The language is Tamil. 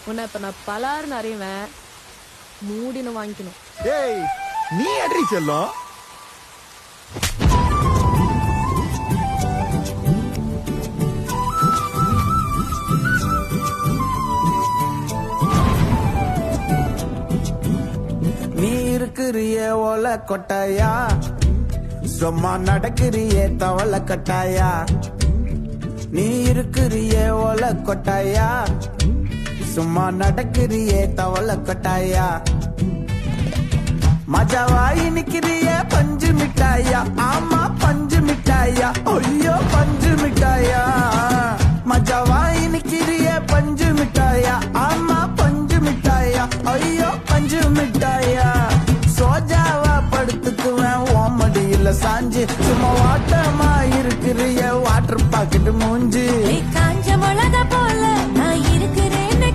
உன்னை இப்ப நான் பலாருன்னு அறிவேன். மூடின்னு வாங்கிக்கணும். ஏய் நீ அடி செல்லம். நீ இருக்கிறிய ஓல கொட்டாயா, சும்மா நடக்கிறிய தவள கட்டாயா. நீ இருக்கிறிய ஓல கொட்டாயா, சும்மா நடக்கிறிய தவள கட்டாயா. மஜாவாய் நிக்கிறிய பஞ்சு மிட்டாயா, ஆமா பஞ்சு மிட்டாயா, ஐயோ பஞ்சு மிட்டாயா. மஜாவாய் நிக்கிறிய பஞ்சு மிட்டாயா, ஆமா பஞ்சு மிட்டாயா, ஐயோ பஞ்சு மிட்டாயா. சோஜாவா படுத்துக்குவேன் ஓமடியில சாஞ்சு, சும்மா வாட்டமா இருக்கிறிய வாட்டர் பாக்கெட் மூஞ்சி.